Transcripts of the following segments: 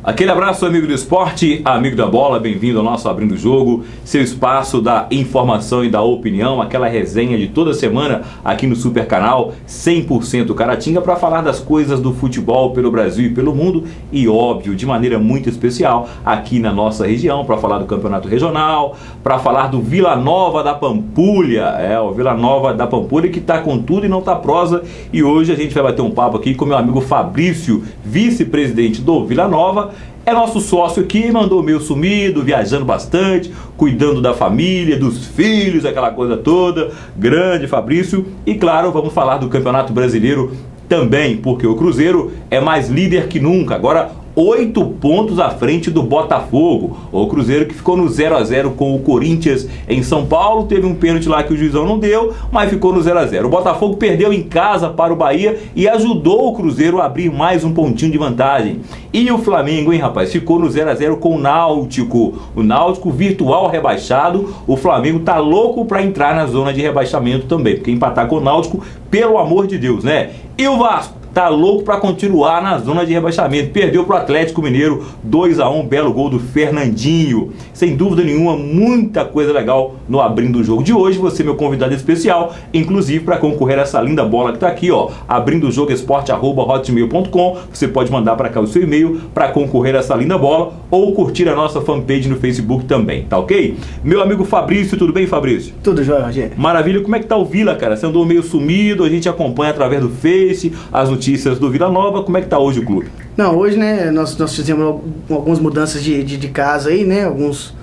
Aquele abraço, amigo do esporte, amigo da bola, bem-vindo ao nosso Abrindo o Jogo, seu espaço da informação e da opinião, aquela resenha de toda semana aqui no Super Canal 100% Caratinga para falar das coisas do futebol pelo Brasil e pelo mundo e, óbvio, de maneira muito especial aqui na nossa região, para falar do Campeonato Regional, para falar do Vila Nova da Pampulha, o Vila Nova da Pampulha que está com tudo e não está prosa, e hoje a gente vai bater um papo aqui com meu amigo Fabrício, vice-presidente do Vila Nova. É nosso sócio aqui, mandou meio sumido, viajando bastante, cuidando da família, dos filhos, aquela coisa toda. Grande Fabrício. E claro, vamos falar do Campeonato Brasileiro também, porque o Cruzeiro é mais líder que nunca. Agora 8 pontos à frente do Botafogo. O Cruzeiro que ficou no 0-0 com o Corinthians em São Paulo. Teve um pênalti lá que o juizão não deu, mas ficou no 0-0. O Botafogo perdeu em casa para o Bahia e ajudou o Cruzeiro a abrir mais um pontinho de vantagem. E o Flamengo, hein, rapaz? Ficou no 0-0 com o Náutico. O Náutico virtual rebaixado. O Flamengo tá louco para entrar na zona de rebaixamento também, porque empatar com o Náutico, pelo amor de Deus, né? E o Vasco? Tá louco para continuar na zona de rebaixamento. Perdeu pro Atlético Mineiro 2-1, belo gol do Fernandinho. Sem dúvida nenhuma, muita coisa legal no Abrindo o Jogo de hoje. Você é meu convidado especial, inclusive para concorrer a essa linda bola que tá aqui, ó, abrindojogoesporte@hotmail.com. Você pode mandar para cá o seu e-mail para concorrer a essa linda bola ou curtir a nossa fanpage no Facebook também, tá ok? Meu amigo Fabrício, tudo bem, Fabrício? Tudo jóia, Rogério. Maravilha. Como é que tá o Vila, cara? Você andou meio sumido, a gente acompanha através do Face, as notícias do Vila Nova. Como é que tá hoje o clube? Não, hoje, né, nós fizemos algumas mudanças de casa aí, né, alguns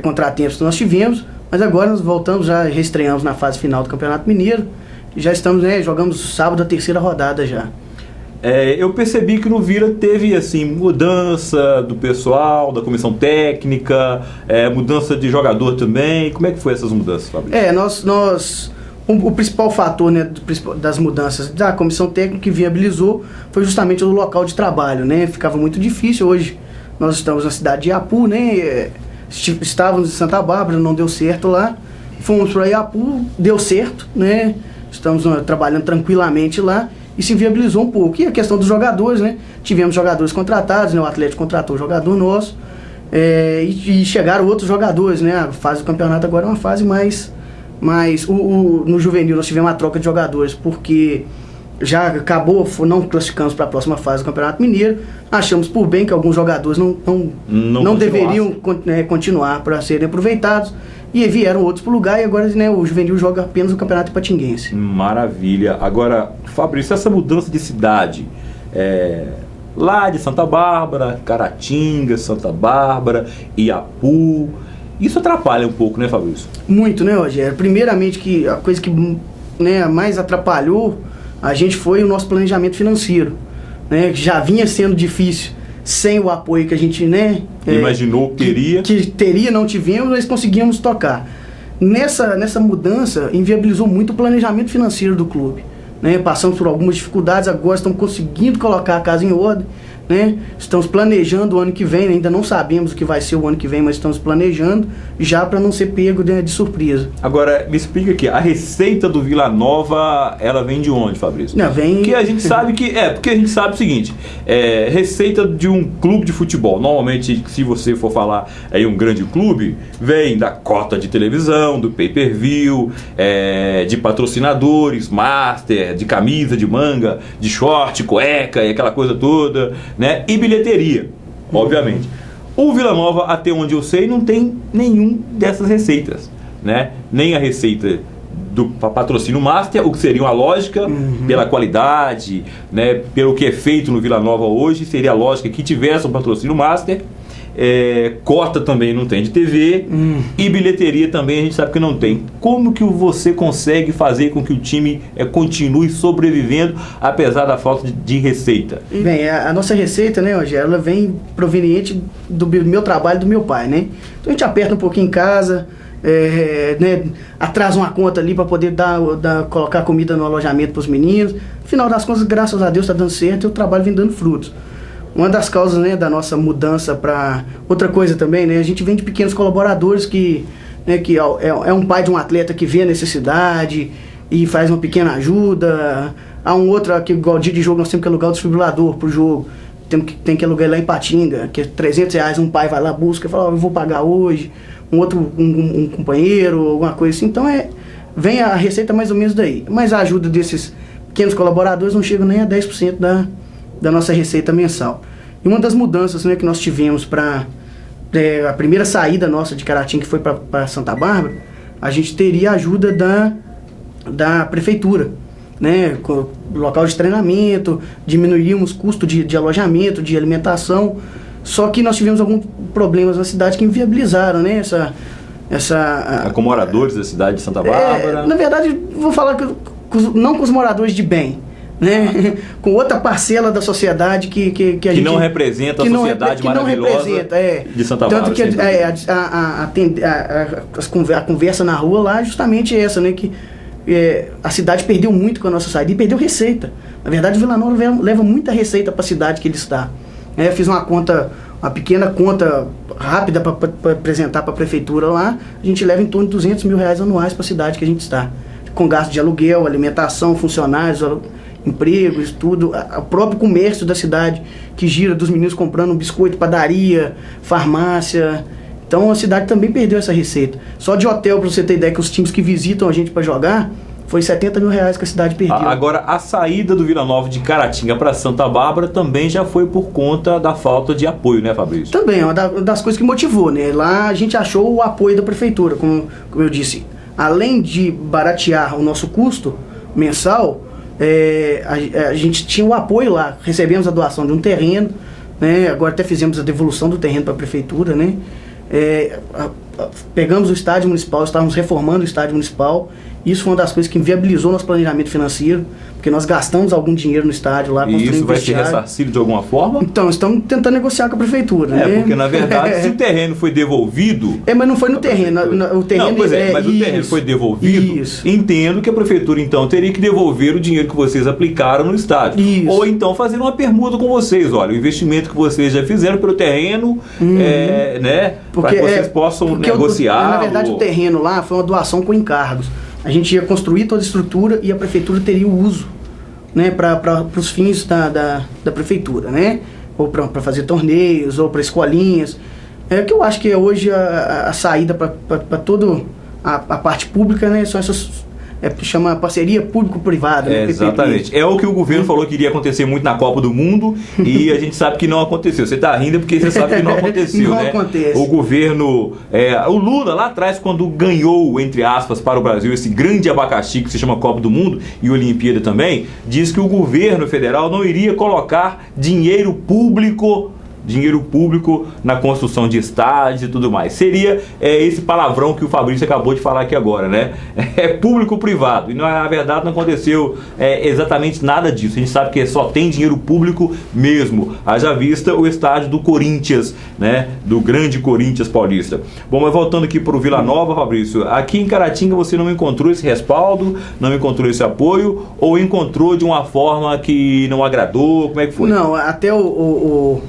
contratempos que nós tivemos, mas agora nós voltamos, já reestreamos na fase final do Campeonato Mineiro, e já estamos, né, jogamos sábado a terceira rodada já. Eu percebi que no Vila teve, assim, mudança do pessoal, da comissão técnica, mudança de jogador também. Como é que foi essas mudanças, Fabrício? O principal fator, né, das mudanças da comissão técnica que viabilizou foi justamente o local de trabalho, né? Ficava muito difícil. Hoje nós estamos na cidade de Iapu, né? Estávamos em Santa Bárbara, não deu certo lá. Fomos para Iapu, deu certo, né? Estamos trabalhando tranquilamente lá e se viabilizou um pouco. E a questão dos jogadores, né? Tivemos jogadores contratados, né? O Atlético contratou um jogador nosso, e chegaram outros jogadores, né? A fase do campeonato agora é uma fase mais... Mas no juvenil nós tivemos uma troca de jogadores porque já acabou, não classificamos para a próxima fase do Campeonato Mineiro. Achamos por bem que alguns jogadores não deveriam continuar para serem aproveitados e vieram outros para o lugar, e agora, né, o juvenil joga apenas o Campeonato Ipatinguense. Maravilha. Agora, Fabrício, essa mudança de cidade, lá de Santa Bárbara, Caratinga, Santa Bárbara, Iapu, isso atrapalha um pouco, né, Fabrício? Muito, né, Rogério? Primeiramente, que a coisa que, né, mais atrapalhou a gente foi o nosso planejamento financeiro, né, que já vinha sendo difícil sem o apoio que a gente, né, imaginou que teria, não tivemos, mas conseguimos tocar. Nessa mudança, inviabilizou muito o planejamento financeiro do clube, né? Passamos por algumas dificuldades, agora estamos conseguindo colocar a casa em ordem, né? Estamos planejando o ano que vem, ainda não sabemos o que vai ser o ano que vem, mas estamos planejando já para não ser pego de surpresa. Agora, me explica aqui, a receita do Vila Nova, ela vem de onde, Fabrício? Não, vem... Porque a gente sabe porque a gente sabe o seguinte, receita de um clube de futebol, normalmente, se você for falar em um grande clube, vem da cota de televisão, do pay-per-view, de patrocinadores, master, de camisa, de manga, de short, cueca e aquela coisa toda, né? E bilheteria, obviamente. O Vila Nova, até onde eu sei, não tem nenhum dessas receitas, né? Nem a receita do patrocínio master, o que seria uma lógica, pela qualidade, né? Pelo que é feito no Vila Nova hoje, seria a lógica que tivesse um patrocínio master. Cota também não tem de TV, e bilheteria também a gente sabe que não tem. Como que você consegue fazer com que o time continue sobrevivendo apesar da falta de receita? Bem, a nossa receita, né, Rogério, ela vem proveniente do meu trabalho, do meu pai, né? Então a gente aperta um pouquinho em casa, né, atrasa uma conta ali para poder colocar comida no alojamento para os meninos. Afinal das contas, graças a Deus está dando certo e o trabalho vem dando frutos. Uma das causas, né, da nossa mudança para outra coisa também, né, a gente vem de pequenos colaboradores que é um pai de um atleta que vê a necessidade e faz uma pequena ajuda. Há um outro, que igual dia de jogo nós temos que alugar o desfibrilador para o jogo. tem que alugar lá em Patinga, que é R$300, um pai vai lá, busca, fala, eu vou pagar hoje, um outro, um companheiro, alguma coisa assim. Então vem a receita mais ou menos daí. Mas a ajuda desses pequenos colaboradores não chega nem a 10% da nossa receita mensal. E uma das mudanças, né, que nós tivemos para a primeira saída nossa de Caratinga, que foi para Santa Bárbara, a gente teria a ajuda da prefeitura, né, com local de treinamento, diminuímos custo de alojamento, de alimentação. Só que nós tivemos alguns problemas na cidade que inviabilizaram, né, com moradores da cidade de Santa Bárbara. Na verdade, vou falar não com os moradores de bem, né? Com outra parcela da sociedade que a gente não representa a sociedade maravilhosa de Santa Bárbara. Tanto que a conversa na rua lá é justamente essa, né? Que a cidade perdeu muito com a nossa saída e perdeu receita. Na verdade, o Vila Nova leva muita receita para a cidade que ele está. Fiz uma pequena conta rápida para apresentar para a prefeitura lá. A gente leva em torno de R$200 mil anuais para a cidade que a gente está, com gasto de aluguel, alimentação, funcionários, empregos, tudo, o próprio comércio da cidade que gira, dos meninos comprando biscoito, padaria, farmácia. Então a cidade também perdeu essa receita. Só de hotel, para você ter ideia, que os times que visitam a gente para jogar, foi R$70 mil que a cidade perdeu. Agora, a saída do Vila Nova de Caratinga para Santa Bárbara também já foi por conta da falta de apoio, né, Fabrício? Também, é uma das coisas que motivou, né? Lá a gente achou o apoio da prefeitura, como eu disse. Além de baratear o nosso custo mensal, a gente tinha o apoio lá. Recebemos a doação de um terreno, né? Agora até fizemos a devolução do terreno para a prefeitura, né? Pegamos o estádio municipal, estávamos reformando o estádio municipal. Isso foi uma das coisas que inviabilizou nosso planejamento financeiro, porque nós gastamos algum dinheiro no estádio lá. E isso vai ser ressarcido de alguma forma? Então, estamos tentando negociar com a prefeitura, né? Porque na verdade, se o terreno foi devolvido... mas não foi no terreno. O terreno não, pois mas o terreno foi devolvido. Isso. Entendo que a prefeitura, então, teria que devolver o dinheiro que vocês aplicaram no estádio. Isso. Ou então fazer uma permuta com vocês. Olha, o investimento que vocês já fizeram pelo terreno, né? Para que vocês possam negociar. Na verdade, o terreno lá foi uma doação com encargos. A gente ia construir toda a estrutura e a prefeitura teria o uso, né, para os fins da prefeitura, né? Ou para fazer torneios, ou para escolinhas. Que eu acho que hoje a saída para toda a parte pública, né, são essas... chama parceria público-privada. Exatamente. É o que o governo falou que iria acontecer muito na Copa do Mundo e a gente sabe que não aconteceu. Você está rindo porque você sabe que não aconteceu, não né? Acontece. O governo... o Lula, lá atrás, quando ganhou, entre aspas, para o Brasil esse grande abacaxi que se chama Copa do Mundo e Olimpíada também, diz que o governo federal não iria colocar dinheiro público na construção de estádios e tudo mais. Seria esse palavrão que o Fabrício acabou de falar aqui agora, né? É público-privado. E na verdade não aconteceu exatamente nada disso. A gente sabe que só tem dinheiro público mesmo. Haja vista o estádio do Corinthians, né? Do grande Corinthians paulista. Bom, mas voltando aqui para o Vila Nova, Fabrício, aqui em Caratinga você não encontrou esse respaldo, não encontrou esse apoio, ou encontrou de uma forma que não agradou? Como é que foi? Não, até o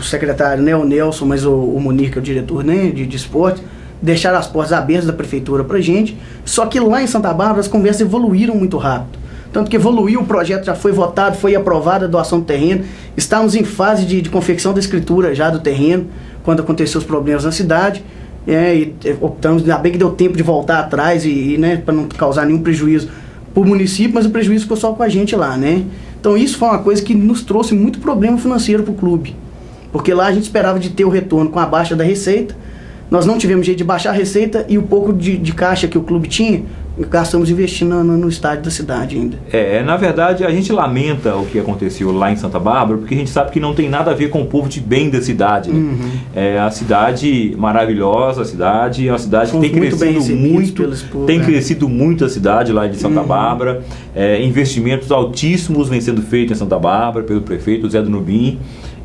secretário, né, o Nelson, mas o Munir, que é o diretor, né, de esporte, deixaram as portas abertas da prefeitura pra gente. Só que lá em Santa Bárbara as conversas evoluíram muito rápido. Tanto que evoluiu, o projeto já foi votado, foi aprovada a doação do terreno. Estávamos em fase de confecção da escritura já do terreno, quando aconteceu os problemas na cidade. E optamos, ainda bem que deu tempo de voltar atrás né, para não causar nenhum prejuízo para o município, mas o prejuízo ficou só com a gente lá, né? Então isso foi uma coisa que nos trouxe muito problema financeiro para o clube. Porque lá a gente esperava de ter o retorno com a baixa da receita. Nós não tivemos jeito de baixar a receita e o pouco de caixa que o clube tinha, gastamos investindo no estádio da cidade ainda. Na verdade, a gente lamenta o que aconteceu lá em Santa Bárbara, porque a gente sabe que não tem nada a ver com o povo de bem da cidade. Né? Uhum. A cidade maravilhosa, é uma cidade que tem crescido muito, crescido muito a cidade lá de Santa Bárbara. Investimentos altíssimos vêm sendo feitos em Santa Bárbara pelo prefeito Zé do Nubim.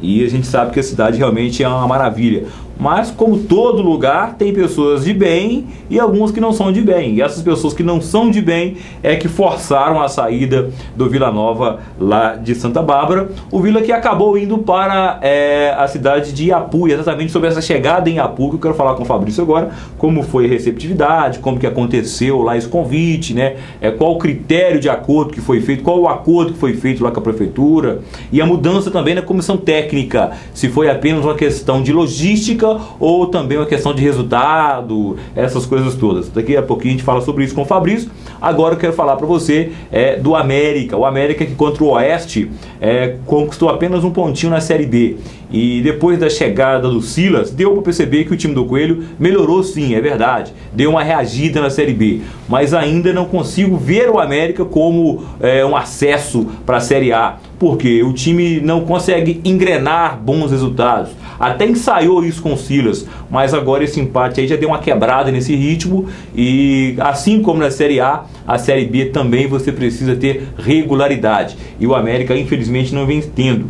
E a gente sabe que a cidade realmente é uma maravilha. Mas, como todo lugar, tem pessoas de bem e alguns que não são de bem. E essas pessoas que não são de bem é que forçaram a saída do Vila Nova lá de Santa Bárbara. O Vila que acabou indo para a cidade de Iapu. E exatamente sobre essa chegada em Iapu que eu quero falar com o Fabrício agora. Como foi a receptividade, como que aconteceu lá esse convite, né? Qual o critério de acordo que foi feito, qual o acordo que foi feito lá com a prefeitura. E a mudança também na comissão técnica. Se foi apenas uma questão de logística ou também uma questão de resultado, essas coisas todas. Daqui a pouquinho a gente fala sobre isso com o Fabrício. Agora eu quero falar para você do América. O América que contra o Oeste conquistou apenas um pontinho na Série B. E depois da chegada do Silas, deu para perceber que o time do Coelho melhorou sim, é verdade. Deu uma reagida na Série B. Mas ainda não consigo ver o América como um acesso para a Série A. Porque o time não consegue engrenar bons resultados. Até ensaiou isso com o Silas, mas agora esse empate aí já deu uma quebrada nesse ritmo. E assim como na Série A, a Série B também você precisa ter regularidade. E o América infelizmente não vem tendo.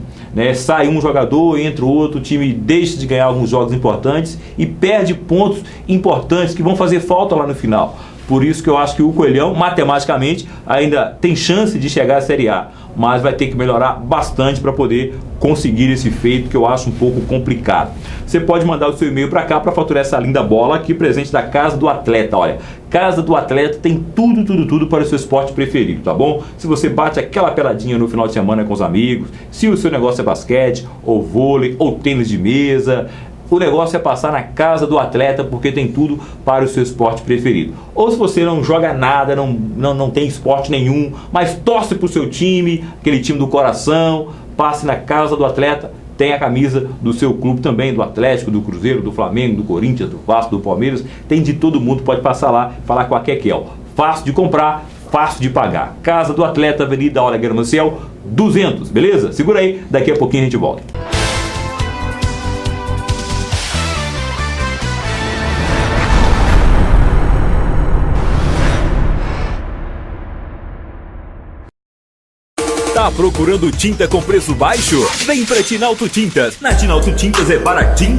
Sai um jogador, entra outro, o time deixa de ganhar alguns jogos importantes e perde pontos importantes que vão fazer falta lá no final. Por isso que eu acho que o Coelhão, matematicamente, ainda tem chance de chegar à Série A, mas vai ter que melhorar bastante para poder conseguir esse feito que eu acho um pouco complicado. Você pode mandar o seu e-mail para cá para faturar essa linda bola aqui, presente da Casa do Atleta. Olha, Casa do Atleta tem tudo para o seu esporte preferido, tá bom? Se você bate aquela peladinha no final de semana com os amigos, se o seu negócio é basquete, ou vôlei, ou tênis de mesa, o negócio é passar na Casa do Atleta, porque tem tudo para o seu esporte preferido. Ou se você não joga nada, não tem esporte nenhum, mas torce para o seu time, aquele time do coração, passe na Casa do Atleta. Tem a camisa do seu clube também, do Atlético, do Cruzeiro, do Flamengo, do Corinthians, do Vasco, do Palmeiras. Tem de todo mundo, pode passar lá, falar com a Kekel. Fácil de comprar, fácil de pagar. Casa do Atleta, Avenida Aureliano Maciel, 200, beleza? Segura aí, daqui a pouquinho a gente volta. Tá procurando tinta com preço baixo? Vem pra Tinalto Tintas. Na Tinalto Tintas é baratinho.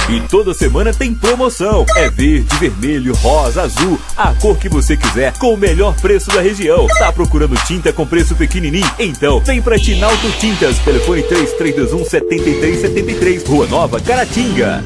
E toda semana tem promoção. É verde, vermelho, rosa, azul, a cor que você quiser, com o melhor preço da região. Tá procurando tinta com preço pequenininho? Então vem pra Tinalto Tintas. Telefone 3321-7373, Rua Nova, Caratinga.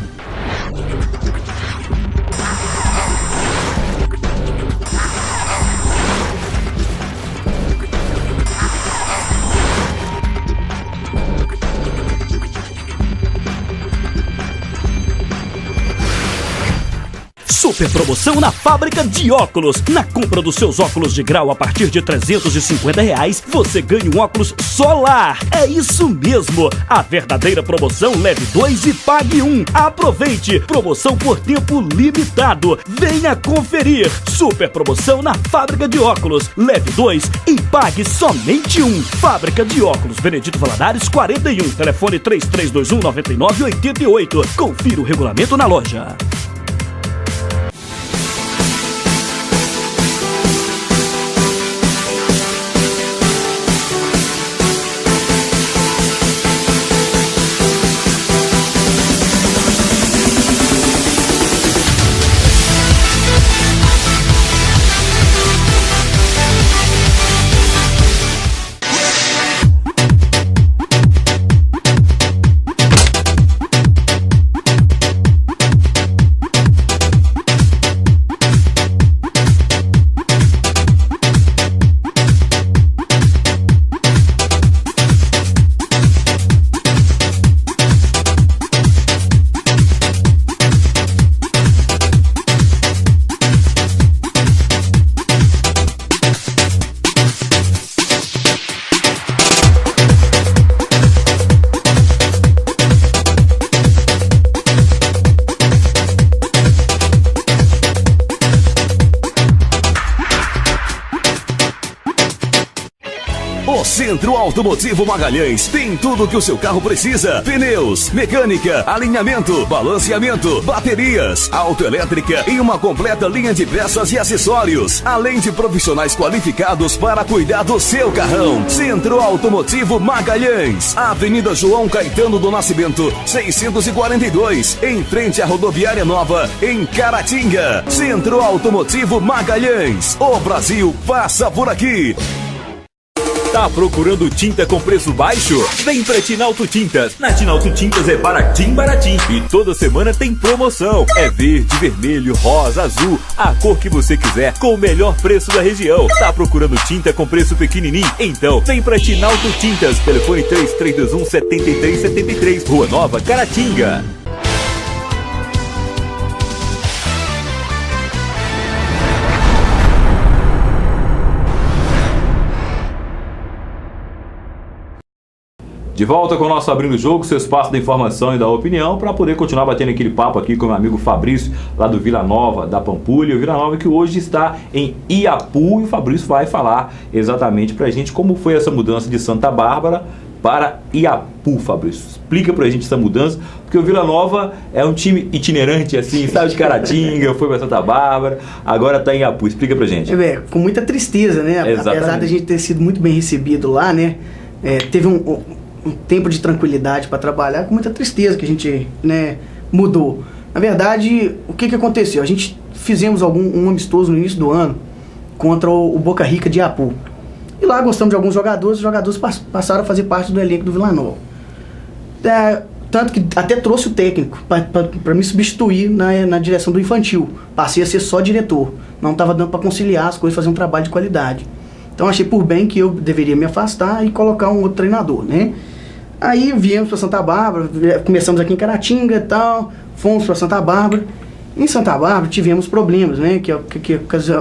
Super promoção na Fábrica de Óculos. Na compra dos seus óculos de grau a partir de R$350, você ganha um óculos solar. É isso mesmo. A verdadeira promoção, leve 2 e pague 1. Aproveite. Promoção por tempo limitado. Venha conferir. Super promoção na Fábrica de Óculos. Leve 2 e pague somente 1. Fábrica de Óculos, Benedito Valadares 41. Telefone 3321-9988. Confira o regulamento na loja. Centro Automotivo Magalhães tem tudo que o seu carro precisa: pneus, mecânica, alinhamento, balanceamento, baterias, autoelétrica e uma completa linha de peças e acessórios, além de profissionais qualificados para cuidar do seu carrão. Centro Automotivo Magalhães, Avenida João Caetano do Nascimento, 642, em frente à Rodoviária Nova, em Caratinga. Centro Automotivo Magalhães, o Brasil passa por aqui. Tá procurando tinta com preço baixo? Vem pra Tinalto Tintas. Na Tinalto Tintas é baratim, baratim. E toda semana tem promoção. É verde, vermelho, rosa, azul, a cor que você quiser, com o melhor preço da região. Tá procurando tinta com preço pequenininho? Então vem pra Tinalto Tintas. Telefone 3321-7373, Rua Nova, Caratinga. De volta com o nosso Abrindo o Jogo, seu espaço da informação e da opinião, para poder continuar batendo aquele papo aqui com o meu amigo Fabrício, lá do Vila Nova, da Pampulha. O Vila Nova que hoje está em Iapu, e o Fabrício vai falar exatamente para a gente como foi essa mudança de Santa Bárbara para Iapu, Fabrício. Explica pra gente essa mudança, porque o Vila Nova é um time itinerante, assim, saiu de Caratinga, foi pra Santa Bárbara, agora tá em Iapu. Explica pra gente. Com muita tristeza, né? Exatamente. Apesar da gente ter sido muito bem recebido lá, né? Teve um tempo de tranquilidade para trabalhar, com muita tristeza que a gente, né, mudou. Na verdade, o que aconteceu? A gente fizemos um amistoso no início do ano contra o Boca Rica de Iapu. E lá gostamos de alguns jogadores, os jogadores passaram a fazer parte do elenco do Vila Nova. Tanto que até trouxe o técnico para me substituir na direção do infantil. Passei a ser só diretor. Não estava dando para conciliar as coisas, fazer um trabalho de qualidade. Então achei por bem que eu deveria me afastar e colocar um outro treinador, né? Aí viemos para Santa Bárbara, começamos aqui em Caratinga e tal, fomos para Santa Bárbara. Em Santa Bárbara tivemos problemas, né? Que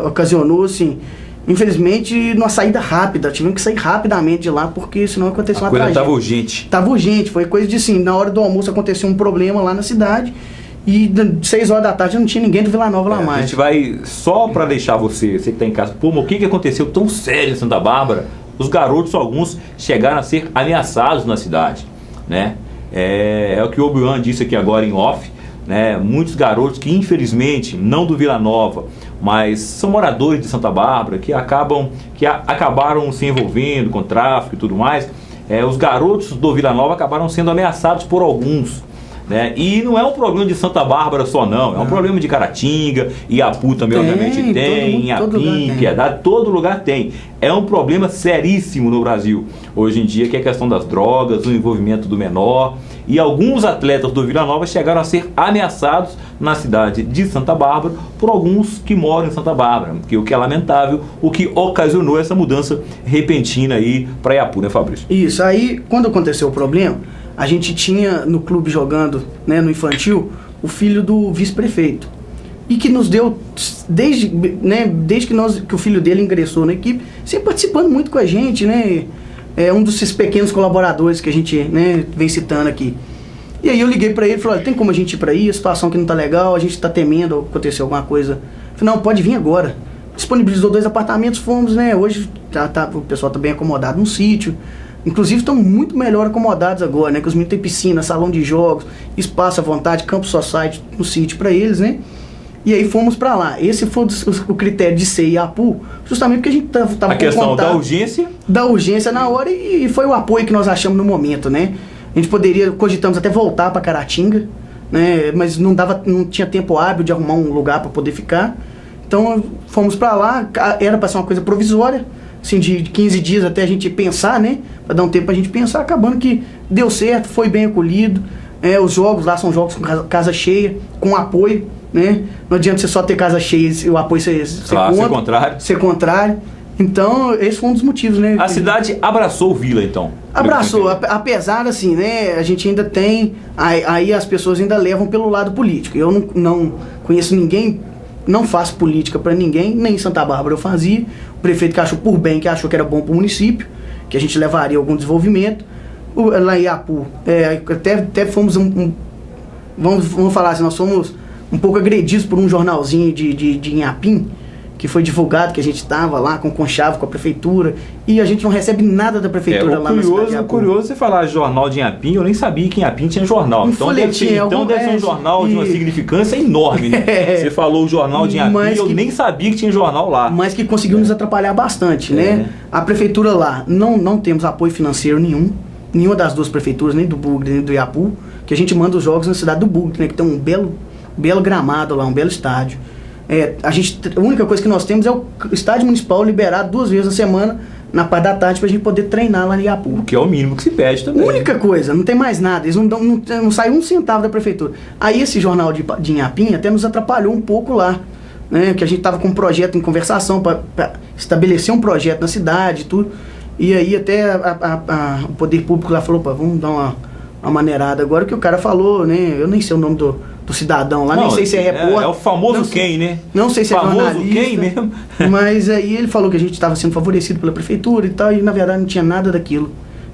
ocasionou, assim, infelizmente, uma saída rápida. Tivemos que sair rapidamente de lá, porque senão aconteceu uma tragédia. A coisa estava urgente. Estava urgente, foi coisa de assim, na hora do almoço aconteceu um problema lá na cidade, e 6 horas da tarde não tinha ninguém do Vila Nova lá mais. A gente vai, só para deixar você que está em casa, pô, mas o que aconteceu tão sério em Santa Bárbara? Os garotos, alguns, chegaram a ser ameaçados na cidade, né? É o que o Obi-Wan disse aqui agora em off, né? Muitos garotos que, infelizmente, não do Vila Nova, mas são moradores de Santa Bárbara, que acabaram se envolvendo com tráfico e tudo mais. Os garotos do Vila Nova acabaram sendo ameaçados por alguns, né? E não é um problema de Santa Bárbara só, não. É um problema de Caratinga, Iapu também, obviamente, tem, Iapim, Piedade, todo lugar tem. É um problema seríssimo no Brasil hoje em dia, que é a questão das drogas, o envolvimento do menor. E alguns atletas do Vila Nova chegaram a ser ameaçados na cidade de Santa Bárbara por alguns que moram em Santa Bárbara, o que é lamentável, o que ocasionou essa mudança repentina aí para Iapu, né, Fabrício? Isso, aí quando aconteceu o problema, a gente tinha no clube jogando, né, no infantil, o filho do vice-prefeito. E que nos deu, desde que o filho dele ingressou na equipe, sempre participando muito com a gente, né? É um desses pequenos colaboradores que a gente, né, vem citando aqui. E aí eu liguei pra ele e falei, olha, tem como a gente ir pra aí? A situação aqui não tá legal, a gente tá temendo acontecer alguma coisa. Eu falei, não, pode vir agora. Disponibilizou 2 apartamentos, fomos, né? Hoje o pessoal tá bem acomodado no sítio. Inclusive estão muito melhor acomodados agora, né? Que os meninos têm piscina, salão de jogos, espaço à vontade, campo society no sítio para eles, né? E aí fomos para lá. Esse foi o critério de ser Iapu, justamente porque a gente tava a questão da urgência? Da urgência na hora, e foi o apoio que nós achamos no momento, né? A gente cogitamos até voltar para Caratinga, né? Mas não tinha tempo hábil de arrumar um lugar para poder ficar. Então fomos para lá, era para ser uma coisa provisória, assim, de 15 dias até a gente pensar, né? Para dar um tempo pra gente pensar, acabando que deu certo, foi bem acolhido. Os jogos lá são jogos com casa cheia, com apoio, né? Não adianta você só ter casa cheia e o apoio ser contrário. Então, esse foi um dos motivos, né? A cidade abraçou o Vila, então? Abraçou, apesar, assim, né? A gente ainda tem, aí as pessoas ainda levam pelo lado político. Eu não conheço ninguém, não faço política para ninguém, nem em Santa Bárbara eu fazia. O prefeito que achou por bem, que achou que era bom para o município, que a gente levaria algum desenvolvimento. Lá em Iapu, até fomos vamos falar assim, nós fomos um pouco agredidos por um jornalzinho de Inhapim, que foi divulgado que a gente estava lá com conchavo com a prefeitura e a gente não recebe nada da prefeitura lá na cidade de Iapu. Curioso você falar jornal de Inhapim, eu nem sabia que Inhapim tinha jornal. Então deve ser um jornal de uma significância enorme, né? Você falou o jornal de Inhapim, eu nem sabia que tinha jornal lá. Mas que conseguiu nos atrapalhar bastante, né? A prefeitura lá, não temos apoio financeiro nenhuma das duas prefeituras, nem do Bugre, nem do Iapu, que a gente manda os jogos na cidade do Bugre, né? Que tem um belo gramado lá, um belo estádio. A única coisa que nós temos é o estádio municipal liberado 2 vezes na semana, na parte da tarde, pra gente poder treinar lá em Iapu. O que é o mínimo que se pede também. Única coisa, não tem mais nada, eles não sai 1 centavo da prefeitura. Aí esse jornal de Inhapim até nos atrapalhou um pouco lá, né? Que a gente tava com um projeto em conversação para estabelecer um projeto na cidade e tudo. E aí até o poder público lá falou, vamos dar uma maneirada agora, que o cara falou, né? Eu nem sei o nome do cidadão lá, nem sei se é repórter. É o famoso quem, né? Não sei se é jornalista. Quem mesmo? Mas aí ele falou que a gente estava sendo favorecido pela prefeitura e tal, e na verdade não tinha nada daquilo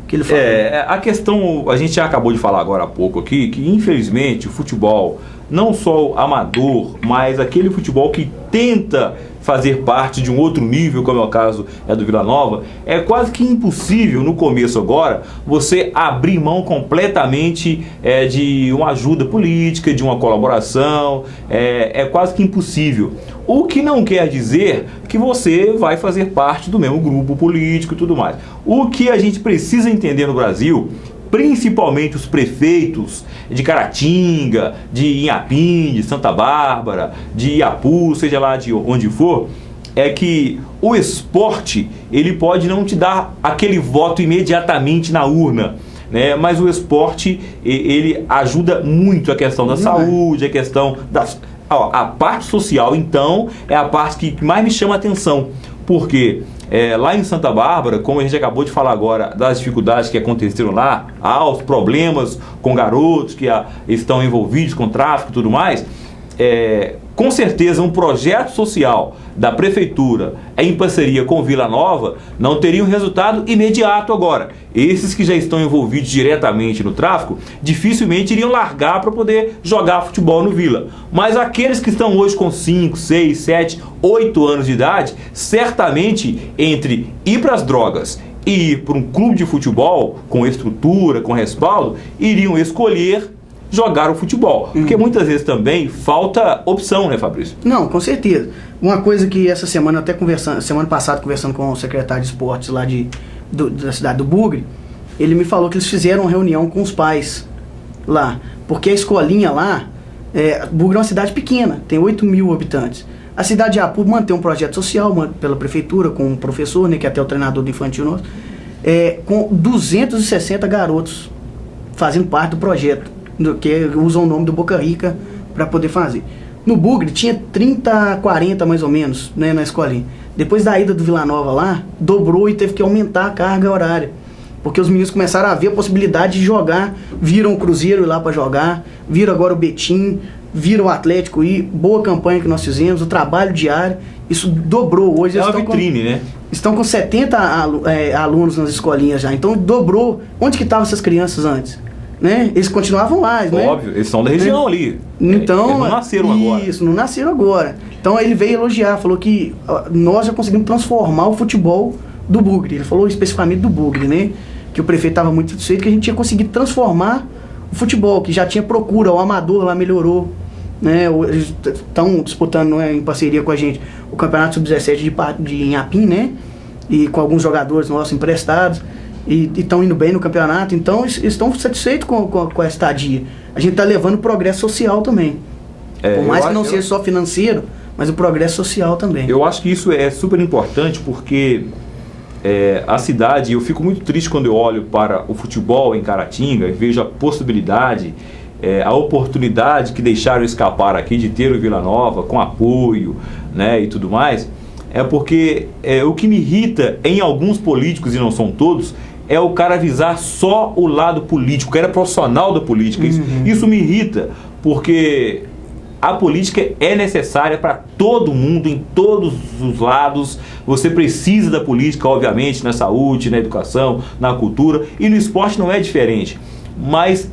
que ele falou. A questão, a gente já acabou de falar agora há pouco aqui, que infelizmente o futebol, não só o amador, mas aquele futebol que tenta fazer parte de um outro nível, como é o caso do Vila Nova, é quase que impossível no começo agora você abrir mão completamente de uma ajuda política, de uma colaboração, é quase que impossível. O que não quer dizer que você vai fazer parte do mesmo grupo político e tudo mais. O que a gente precisa entender no Brasil, principalmente os prefeitos de Caratinga, de Inhapim, de Santa Bárbara, de Iapu, seja lá de onde for, é que o esporte, ele pode não te dar aquele voto imediatamente na urna, né? Mas o esporte, ele ajuda muito a questão da saúde, a questão das... a parte social, então, é a parte que mais me chama a atenção, porque lá em Santa Bárbara, como a gente acabou de falar agora das dificuldades que aconteceram lá, os problemas com garotos que estão envolvidos com tráfico e tudo mais, com certeza um projeto social da prefeitura em parceria com Vila Nova não teria um resultado imediato agora. Esses que já estão envolvidos diretamente no tráfico dificilmente iriam largar para poder jogar futebol no Vila. Mas aqueles que estão hoje com 5, 6, 7, 8 anos de idade, certamente entre ir para as drogas e ir para um clube de futebol com estrutura, com respaldo, iriam escolher jogar o futebol. Porque muitas vezes também falta opção, né, Fabrício? Não, com certeza. Uma coisa que essa semana, semana passada, conversando com o secretário de esportes lá da cidade do Bugre, ele me falou que eles fizeram uma reunião com os pais lá. Porque a escolinha lá, Bugre é uma cidade pequena, tem 8 mil habitantes. A cidade de Iapu mantém um projeto social pela prefeitura, com um professor, né, que é até o treinador do infantil nosso, com 260 garotos fazendo parte do projeto, que usam o nome do Boca Rica para poder fazer. No Bugre tinha 30, 40 mais ou menos, né, na escolinha. Depois da ida do Vila Nova lá, dobrou e teve que aumentar a carga horária. Porque os meninos começaram a ver a possibilidade de jogar, viram o Cruzeiro ir lá para jogar, viram agora o Betim, viram o Atlético ir, boa campanha que nós fizemos, o trabalho diário, isso dobrou. Hoje uma vitrine, né? Estão com 70 alunos nas escolinhas já, então dobrou. Onde que estavam essas crianças antes? Né? Eles continuavam lá, né? Óbvio, eles são da região ali. Então, eles não nasceram agora. Isso, não nasceram agora. Então ele veio elogiar, falou que nós já conseguimos transformar o futebol do Bugre. Ele falou especificamente do Bugre, né? Que o prefeito estava muito satisfeito que a gente tinha conseguido transformar o futebol, que já tinha procura, o amador lá melhorou, né? Eles estão disputando, né, em parceria com a gente o Campeonato Sub-17 de Inhapim, né? E com alguns jogadores nossos emprestados. E estão indo bem no campeonato, então estão satisfeitos com a estadia. A gente está levando o progresso social também. Por mais que não seja só financeiro, mas o progresso social também. Eu acho que isso é super importante porque a cidade, eu fico muito triste quando eu olho para o futebol em Caratinga e vejo a possibilidade, a oportunidade que deixaram escapar aqui de ter o Vila Nova com apoio, né, e tudo mais. Porque o que me irrita em alguns políticos, e não são todos, é o cara visar só o lado político, o cara é profissional da política. Isso me irrita, porque a política é necessária para todo mundo, em todos os lados. Você precisa da política, obviamente, na saúde, na educação, na cultura, e no esporte não é diferente. Mas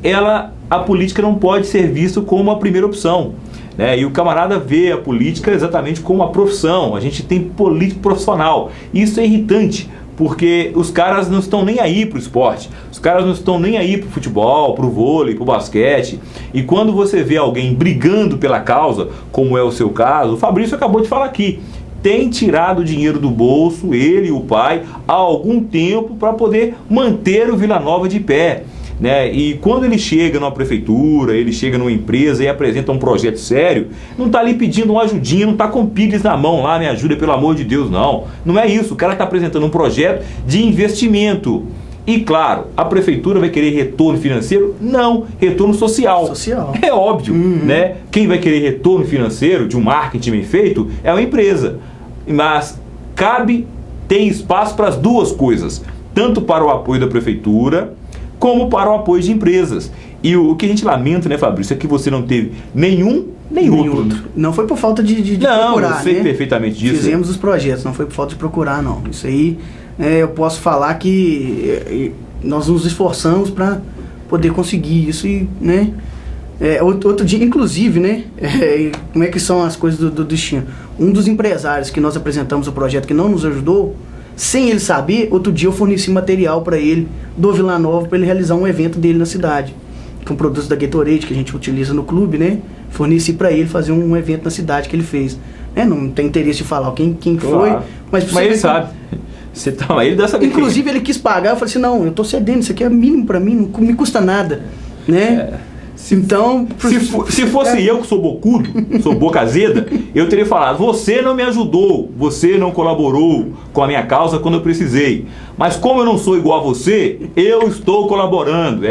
a política não pode ser vista como a primeira opção. né? E o camarada vê a política exatamente como uma profissão. A gente tem político profissional. Isso é irritante, porque os caras não estão nem aí pro esporte, os caras não estão nem aí pro futebol, pro vôlei, pro basquete. E quando você vê alguém brigando pela causa, como é o seu caso, o Fabrício acabou de falar aqui, tem tirado dinheiro do bolso, ele e o pai, há algum tempo para poder manter o Vila Nova de pé, né? E quando ele chega numa prefeitura, ele chega numa empresa e apresenta um projeto sério, não está ali pedindo uma ajudinha, não está com pires na mão lá, me ajuda pelo amor de Deus, não é isso. O cara está apresentando um projeto de investimento. E claro, a prefeitura vai querer retorno financeiro? Não, retorno social. É óbvio, né? Quem vai querer retorno financeiro de um marketing bem feito é uma empresa. Mas tem espaço para as duas coisas, tanto para o apoio da prefeitura como para o apoio de empresas. E o que a gente lamenta, né, Fabrício, é que você não teve nenhum nem outro. Não foi por falta de procurar, eu sei, né? Perfeitamente disso. Fizemos os projetos, não foi por falta de procurar, não. Isso aí, eu posso falar que nós nos esforçamos para poder conseguir isso e, né? Outro dia, inclusive, né? Como é que são as coisas do destino? Um dos empresários que nós apresentamos o projeto que não nos ajudou, sem ele saber, outro dia eu forneci material para ele do Vila Nova para ele realizar um evento dele na cidade, com produtos da Gatorade que a gente utiliza no clube, né? Forneci para ele fazer um evento na cidade que ele fez. Não tem interesse de falar quem claro. Foi, mas ele sabe. Ele dá essa inclusive ele quis pagar, eu falei assim, não, eu tô cedendo, isso aqui é mínimo para mim, não me custa nada, né? Então, se fosse eu que sou bocudo, sou boca azeda, eu teria falado, você não me ajudou, você não colaborou com a minha causa quando eu precisei. Mas como eu não sou igual a você, eu estou colaborando.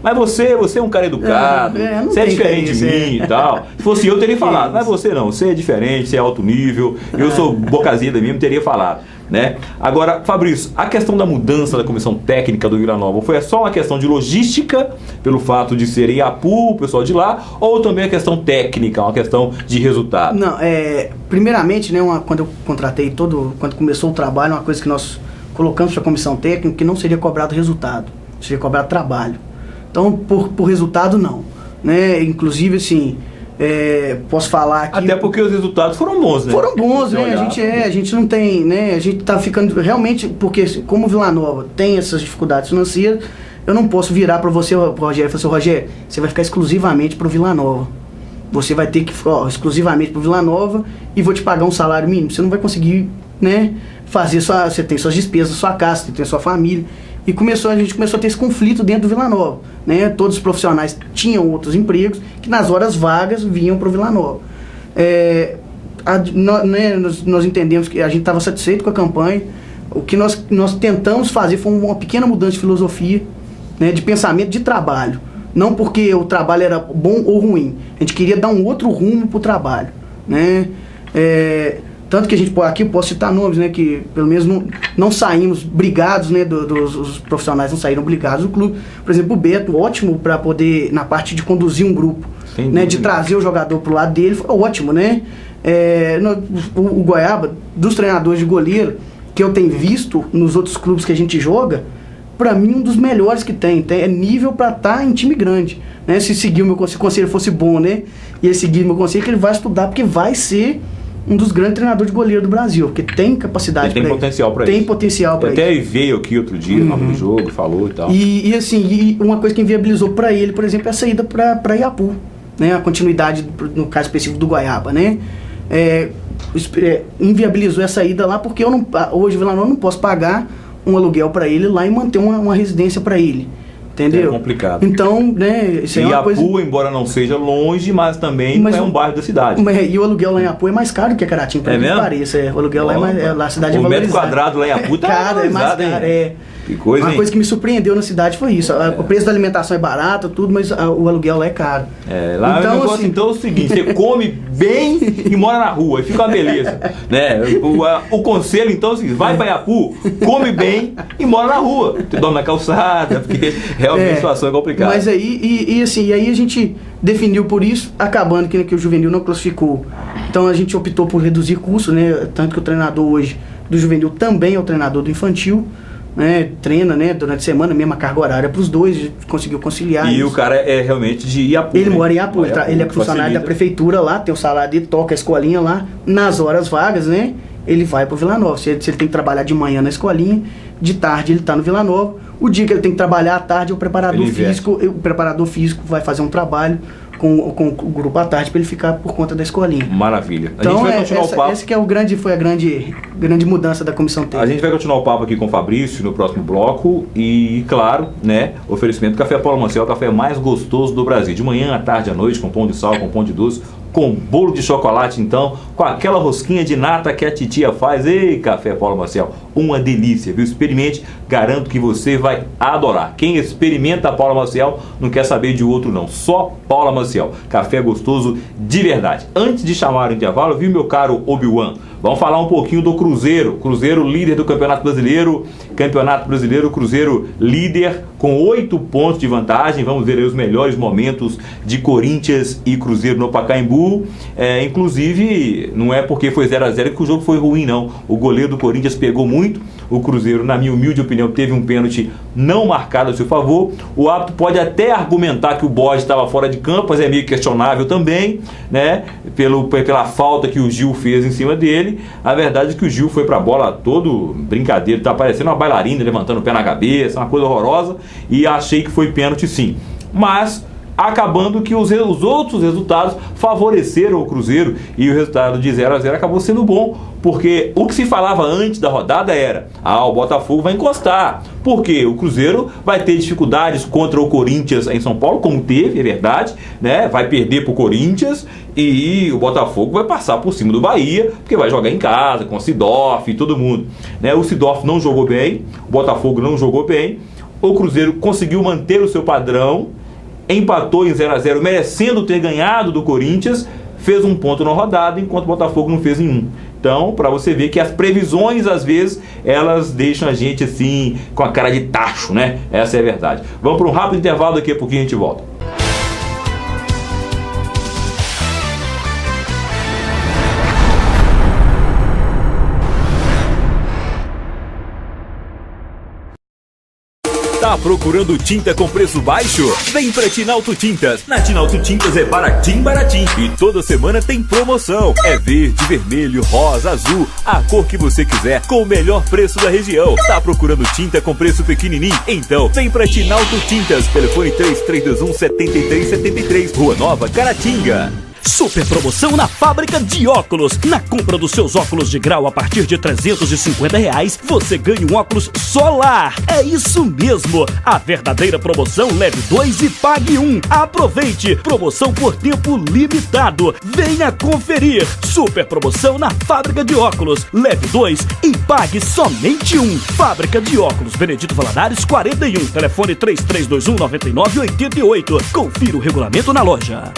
Mas você é um cara educado, você é diferente de mim e tal. Se fosse eu teria falado, mas você não, você é diferente, você é alto nível, eu sou boca azeda mesmo, teria falado. Né? Agora, Fabrício, a questão da mudança da comissão técnica do Vila Nova foi só uma questão de logística, pelo fato de ser Iapu, o pessoal de lá, ou também a questão técnica, uma questão de resultado? Não, primeiramente, né, quando eu contratei quando começou o trabalho, uma coisa que nós colocamos para a comissão técnica, que não seria cobrado resultado, seria cobrado trabalho. Então, por resultado, não. Né? Inclusive, assim, posso falar que... Até porque os resultados foram bons, né? Foram bons, né? A gente não tem, né? A gente tá ficando realmente... Porque como o Vila Nova tem essas dificuldades financeiras, eu não posso virar para você, Rogério, e falar assim, Rogério, você vai ficar exclusivamente para o Vila Nova. Você vai ter que exclusivamente para o Vila Nova e vou te pagar um salário mínimo. Você não vai conseguir, né? Fazer você tem suas despesas, sua casa, você tem sua família. E a gente começou a ter esse conflito dentro do Vila Nova, né? Todos os profissionais tinham outros empregos que nas horas vagas vinham para o Vila Nova. Nós entendemos que a gente estava satisfeito com a campanha. O que nós tentamos fazer foi uma pequena mudança de filosofia, né? De pensamento de trabalho. Não porque o trabalho era bom ou ruim. A gente queria dar um outro rumo para o trabalho, né? Tanto que a gente aqui posso citar nomes, né? Que pelo menos não saímos brigados, né? Os profissionais não saíram brigados do clube. Por exemplo, o Beto, ótimo para poder, na parte de conduzir um grupo, né? De trazer o jogador pro lado dele, foi ótimo, né? O Goiaba, dos treinadores de goleiro, que eu tenho visto nos outros clubes que a gente joga, para mim um dos melhores que tem. É nível para estar em time grande, né? Se seguir o meu conselho, se o conselho fosse bom, né? E ele seguir o meu conselho, que ele vai estudar, porque vai ser um dos grandes treinadores de goleiro do Brasil, porque tem capacidade, tem potencial para isso. Tem potencial para isso. Até ele veio aqui outro dia, no jogo, falou e tal. E assim, uma coisa que inviabilizou para ele, por exemplo, é a saída para Iapu, né? A continuidade, no caso específico do Goiaba, né? Inviabilizou a saída lá, porque hoje, Vila Nova, não posso pagar um aluguel para ele lá e manter uma residência para ele. Entendeu? É complicado. Então, né, isso é uma Iapu, coisa... embora não seja longe, mas também não é um bairro da cidade. E o aluguel lá em Iapu é mais caro que a Caratinga, por mesmo? Pareça. O aluguel lá lá a cidade é valorizada. O metro quadrado lá em Iapu tá caro, é mais caro, Que coisa, uma coisa que me surpreendeu na cidade foi isso. O preço da alimentação é barato, tudo, mas o aluguel lá é caro. Lá então, o negócio, então é o seguinte, você come bem e mora na rua, e fica uma beleza, né? O conselho, então, é o seguinte, vai para Iapu, come bem e mora na rua. Você dorme na calçada, porque realmente a situação é complicada. Mas aí, assim, aí a gente definiu por isso, acabando que o juvenil não classificou. Então a gente optou por reduzir curso, né? Tanto que o treinador hoje do juvenil também é o treinador do infantil, né, treina, né, durante a semana, mesma carga horária para os dois, conseguiu conciliar. E isso. o cara é realmente de Iapu. Ele né? mora em Iapu, ele é funcionário facilita. da prefeitura lá, tem o salário dele, toca a escolinha lá, nas horas vagas, né, ele vai para Vila Nova. Se ele tem que trabalhar de manhã na escolinha, de tarde ele está no Vila Nova. O dia que ele tem que trabalhar à tarde, o preparador físico vai fazer um trabalho com o grupo à tarde para ele ficar por conta da escolinha. Maravilha. A Então, gente vai continuar o papo. essa que é foi a grande mudança da comissão técnica. A gente vai continuar o papo aqui com o Fabrício no próximo bloco e, claro, né, oferecimento Café Paulo Maciel, o café mais gostoso do Brasil. De manhã, à tarde, à noite, com pão de sal, com pão de doce, com bolo de chocolate, então, com aquela rosquinha de nata que a titia faz. Ei, Café Paulo Maciel, uma delícia, viu? Experimente, garanto que você vai adorar. Quem experimenta a Paula Maciel não quer saber de outro não, só Paula Maciel. Café gostoso de verdade. Antes de chamar o intervalo, viu, meu caro Obi-Wan? Vamos falar um pouquinho do Cruzeiro. Cruzeiro líder do Campeonato Brasileiro. Cruzeiro líder com 8 pontos de vantagem. Vamos ver aí os melhores momentos de Corinthians e Cruzeiro no Pacaembu. Inclusive, não é porque foi 0-0 que o jogo foi ruim, não. O goleiro do Corinthians pegou muito. O Cruzeiro, na minha humilde opinião, teve um pênalti não marcado a seu favor. O árbitro pode até argumentar que o Bode estava fora de campo, mas é meio questionável também, né? Pela falta que o Gil fez em cima dele. A verdade é que o Gil foi pra bola todo brincadeira, tá parecendo uma bailarina levantando o pé na cabeça, uma coisa horrorosa, e achei que foi pênalti sim. Mas acabando que os outros resultados favoreceram o Cruzeiro e o resultado de 0-0 acabou sendo bom, porque o que se falava antes da rodada era: o Botafogo vai encostar, porque o Cruzeiro vai ter dificuldades contra o Corinthians em São Paulo, como teve, é verdade, né? Vai perder pro Corinthians e o Botafogo vai passar por cima do Bahia, porque vai jogar em casa com o Sidorf e todo mundo, né? O Sidorf não jogou bem, o Botafogo não jogou bem, o Cruzeiro conseguiu manter o seu padrão, empatou em 0-0, merecendo ter ganhado do Corinthians, fez um ponto na rodada, enquanto o Botafogo não fez nenhum. Então, para você ver que as previsões, às vezes, elas deixam a gente assim, com a cara de tacho, né? Essa é a verdade. Vamos para um rápido intervalo, daqui a pouquinho a gente volta. Tá procurando tinta com preço baixo? Vem pra Tinalto Tintas. Na Tinalto Tintas é baratim, baratim. E toda semana tem promoção. É verde, vermelho, rosa, azul, a cor que você quiser, com o melhor preço da região. Tá procurando tinta com preço pequenininho? Então vem pra Tinalto Tintas. Telefone 3321-7373, Rua Nova, Caratinga. Super promoção na Fábrica de Óculos. Na compra dos seus óculos de grau a partir de R$350, você ganha um óculos solar. É isso mesmo. A verdadeira promoção, leve 2 e pague 1. Aproveite. Promoção por tempo limitado. Venha conferir. Super promoção na Fábrica de Óculos. Leve 2 e pague somente 1. Fábrica de Óculos, Benedito Valadares 41. Telefone 3321-9988. Confira o regulamento na loja.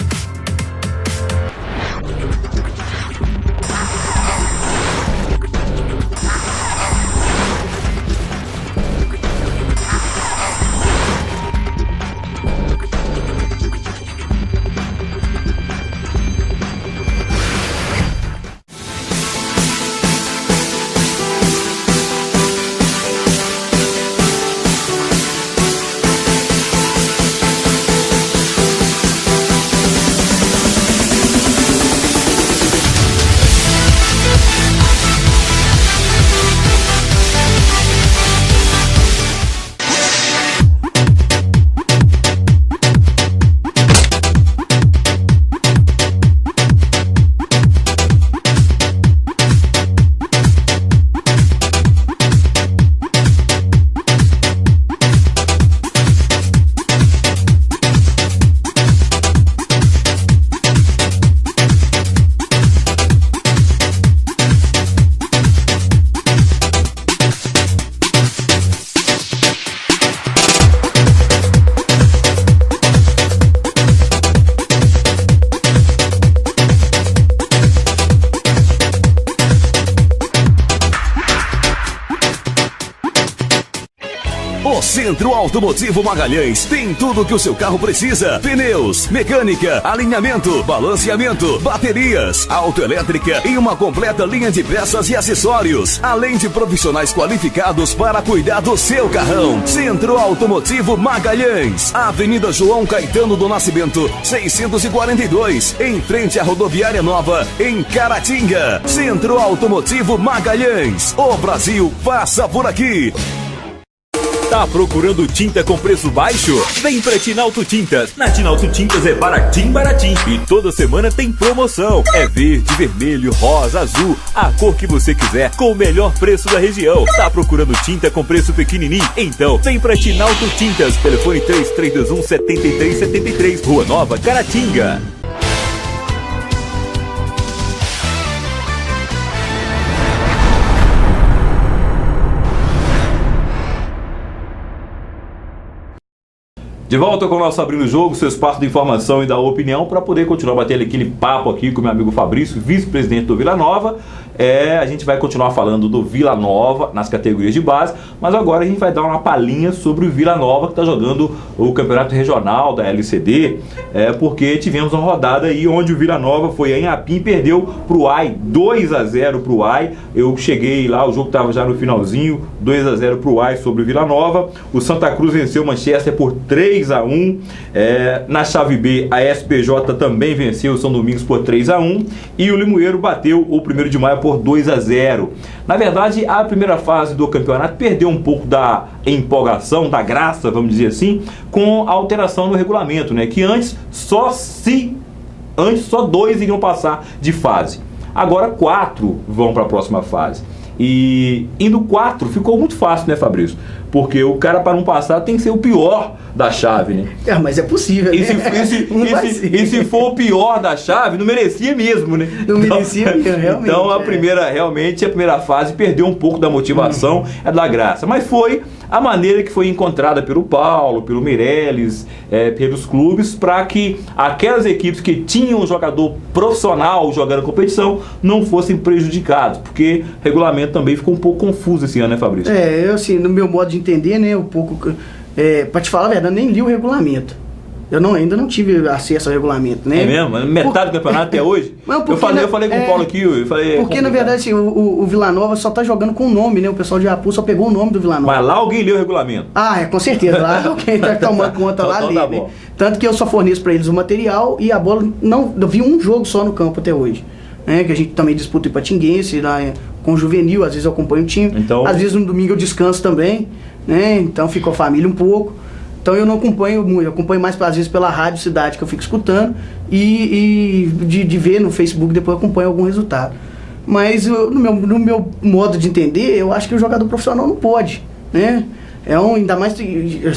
O Centro Automotivo Magalhães tem tudo que o seu carro precisa: pneus, mecânica, alinhamento, balanceamento, baterias, autoelétrica e uma completa linha de peças e acessórios, além de profissionais qualificados para cuidar do seu carrão. Centro Automotivo Magalhães, Avenida João Caetano do Nascimento, 642, em frente à Rodoviária Nova, em Caratinga. Centro Automotivo Magalhães, o Brasil passa por aqui. Tá procurando tinta com preço baixo? Vem pra Tinalto Tintas. Na Tinalto Tintas é baratinho, baratinho. E toda semana tem promoção. É verde, vermelho, rosa, azul, a cor que você quiser, com o melhor preço da região. Tá procurando tinta com preço pequenininho? Então vem pra Tinalto Tintas. Telefone 3321-7373, Rua Nova, Caratinga. De volta com o nosso Abrindo o Jogo, seu espaço de informação e da opinião, para poder continuar batendo aquele papo aqui com o meu amigo Fabrício, vice-presidente do Vila Nova. A gente vai continuar falando do Vila Nova nas categorias de base, mas agora a gente vai dar uma palhinha sobre o Vila Nova, que está jogando o campeonato regional da LCD, porque tivemos uma rodada aí onde o Vila Nova foi em Apim, perdeu para o AI, 2-0 para o AI. Eu cheguei lá, o jogo estava já no finalzinho, 2-0 para o AI sobre o Vila Nova. O Santa Cruz venceu o Manchester por 3-1. Na chave B, a SPJ também venceu o São Domingos por 3-1. E o Limoeiro bateu o 1º de Maio por 2-0. Na verdade, a primeira fase do campeonato perdeu um pouco da empolgação, da graça, vamos dizer assim, com a alteração no regulamento, né? Que antes só 2 iriam passar de fase. Agora 4 vão para a próxima fase. E indo 4 ficou muito fácil, né, Fabrício? Porque o cara, para não passar, tem que ser o pior da chave, né? Mas é possível, né? E se for o pior da chave, não merecia mesmo, né? Não merecia mesmo, realmente. Então a primeira fase perdeu um pouco da motivação, da graça. Mas foi a maneira que foi encontrada pelo Paulo, pelo Meirelles, pelos clubes, para que aquelas equipes que tinham um jogador profissional jogando competição não fossem prejudicados, porque o regulamento também ficou um pouco confuso esse ano, né, Fabrício? Eu assim, no meu modo de entender, né, um pouco, para te falar a verdade, eu nem li o regulamento. Ainda não tive acesso ao regulamento, né? É mesmo? Metade do campeonato até hoje? Não, eu falei com o Paulo aqui, porque na verdade assim, o Vila Nova só tá jogando com o nome, né? O pessoal de Apu só pegou o nome do Vila Nova. Mas lá alguém leu o regulamento. Com certeza, lá alguém tá tomando conta lá ali, né? Tanto que eu só forneço para eles o material e a bola, eu vi um jogo só no campo até hoje, né? Que a gente também disputa o Ipatinguense, lá com o juvenil, às vezes eu acompanho o time, então, às vezes no domingo eu descanso também, né? Então fico com a família um pouco. Então eu não acompanho muito, eu acompanho mais às vezes pela Rádio Cidade que eu fico escutando e de ver no Facebook depois eu acompanho algum resultado. Mas no meu modo de entender, eu acho que o jogador profissional não pode, né? Ainda mais,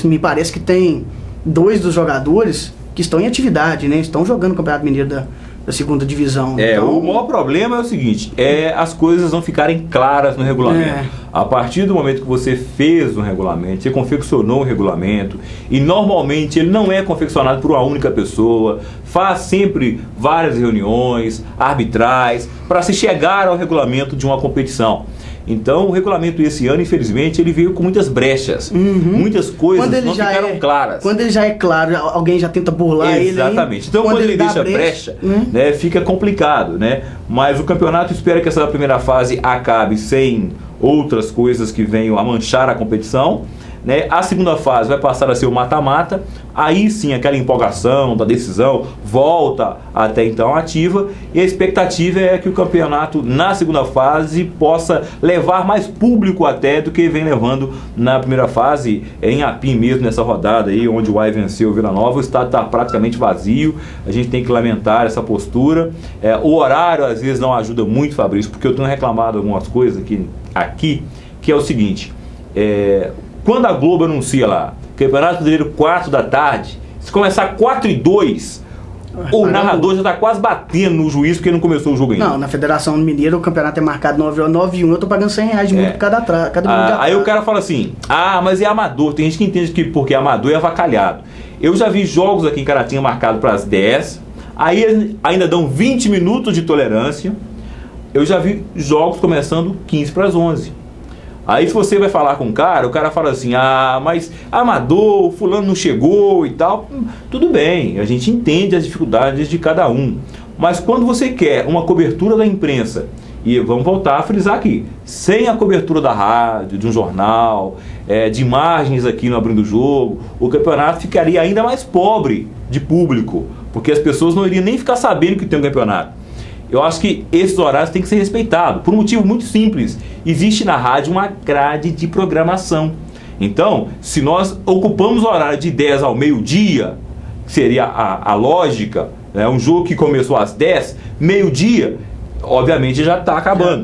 me parece que tem 2 dos jogadores que estão em atividade, né? Estão jogando o Campeonato Mineiro da 2ª divisão. Então, o maior problema é o seguinte, as coisas não ficarem claras no regulamento. A partir do momento que você fez um regulamento, você confeccionou um regulamento, e normalmente ele não é confeccionado por uma única pessoa, faz sempre várias reuniões arbitrais para se chegar ao regulamento de uma competição. Então o regulamento esse ano, infelizmente, ele veio com muitas brechas. Muitas coisas não ficaram claras. Quando ele já é claro, alguém já tenta burlar ele. Exatamente. Então quando ele deixa brecha, né, fica complicado, né? Mas o campeonato espera que essa primeira fase acabe sem outras coisas que venham a manchar a competição, né? A segunda fase vai passar a ser o mata-mata. Aí sim aquela empolgação da decisão volta até então ativa, e a expectativa é que o campeonato na segunda fase possa levar mais público até do que vem levando na primeira fase. Em Apim mesmo, nessa rodada aí onde o AI venceu o Vila Nova, o estádio está praticamente vazio. A gente tem que lamentar essa postura. O horário às vezes não ajuda muito, Fabrício, porque eu tenho reclamado algumas coisas aqui que é o seguinte, quando a Globo anuncia lá Campeonato Brasileiro 4 da tarde, se começar 4-2, o narrador já está quase batendo no juiz porque não começou o jogo ainda. Não, na Federação Mineira o campeonato é marcado 9-1, eu tô pagando R$100 de multa por cada aí o cara fala assim, mas é amador. Tem gente que entende que porque amador é avacalhado. Eu já vi jogos aqui em Caratinga marcado para as 10, aí ainda dão 20 minutos de tolerância. Eu já vi jogos começando 15 para as 11. Aí se você vai falar com o cara fala assim, mas amador, fulano não chegou e tal. Tudo bem, a gente entende as dificuldades de cada um. Mas quando você quer uma cobertura da imprensa, e vamos voltar a frisar aqui, sem a cobertura da rádio, de um jornal, de imagens aqui no Abrindo o Jogo, o campeonato ficaria ainda mais pobre de público, porque as pessoas não iriam nem ficar sabendo que tem um campeonato. Eu acho que esses horários têm que ser respeitados, por um motivo muito simples. Existe na rádio uma grade de programação. Então, se nós ocupamos o horário de 10 ao meio-dia, que seria a lógica, né, um jogo que começou às 10, meio-dia, obviamente já está acabando.